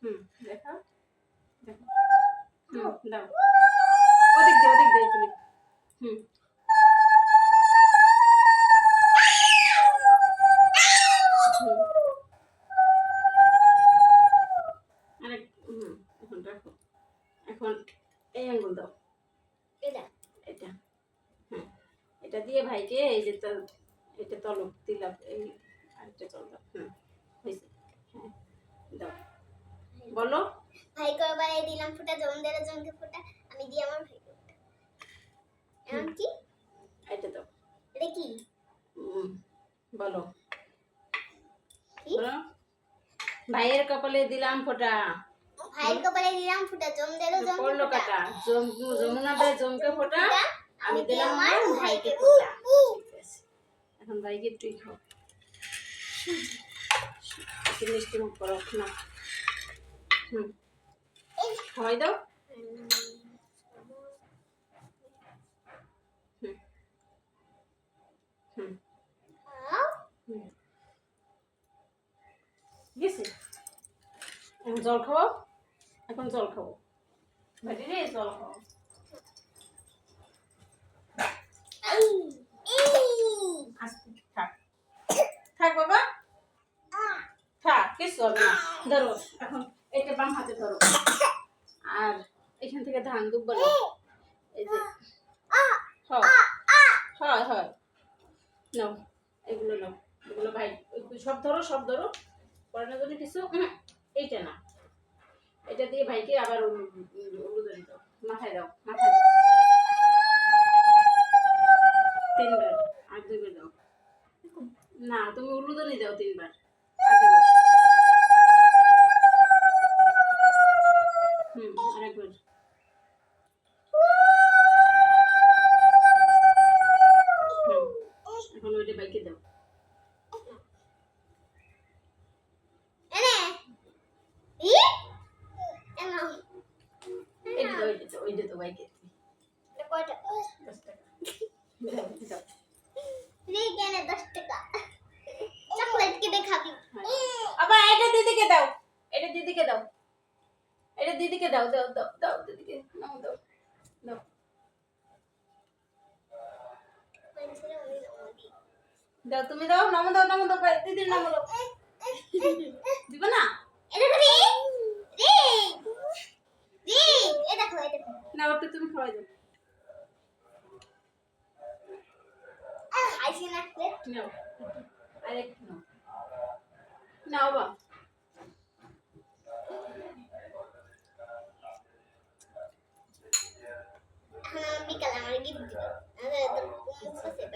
হুম দেখাও দেখো দাও ওদিক দে তুমি হুম আরেক এখন রাখো এখন এই আঙ্গুল দাও এটা এটা হ্যাঁ এটা দিয়ে ভাইকে এই যে এটা তলব দিলাম এই আরেকটা চল দাও হয়েছে হ্যাঁ দাও বলো ভাই করে বানিয়ে দিলাম ফুটা জমদের জমকে ফুটা আমি দিই আমার ভাইকে ফুটা এখন কি এটা দাও এটা কি বলো কি বলো ভাইয়ের কপালে দিলাম ফোঁটা ভাইয়ের কপালে দিলাম ফুটা জমদের জমকে পড়লো ফুটা কাটা যমুনা দেয় জমকে ফোঁটা আমি দিলাম আমার ভাইকে উ, ফোঁটা উ। ঠিক আছে এখন ভাইকে তুই খাও একটু মিষ্টি মুখ করো না খাওয়াই দাও গেছে এখন জল খাও এখন জল খাবো ভাইটি রে জল খাও আস্তে থাক থাক বাবা থাক কিছু হবে না ধরো এখন এটা বাম হাতে ধরো আর এখান থেকে ধান দুব বলো এই যে হয় হয় নাও এগুলো নাও এগুলো ভাই সব ধরো পরে না যদি কিছু এইটা না এটা দিয়ে ভাইকে আবার উলুদনি দাও মাথায় দাও তিনবার আর দুইবার দাও না তুমি উলুদনি দাও তিনবার আর দুইবার আরেকবার এখন ওইটা বাইকে দাও ওইটা তো বাইকে 10 টাকা দাও চকলেট কিনে খাবি আবার এটা দিদিকে দাও এটা দিদিকে দাও দাও দিদিকে নাও দাও দাও তুমি দাও নামো দাও ভাই দিদির নামো দাও দিবা না এটা খাবি এটা খাও না ওটা তুমি খাওয়াই দাও আইসি না নাও আরেকটু নাও বা বিকালে আমার গিফট দিবে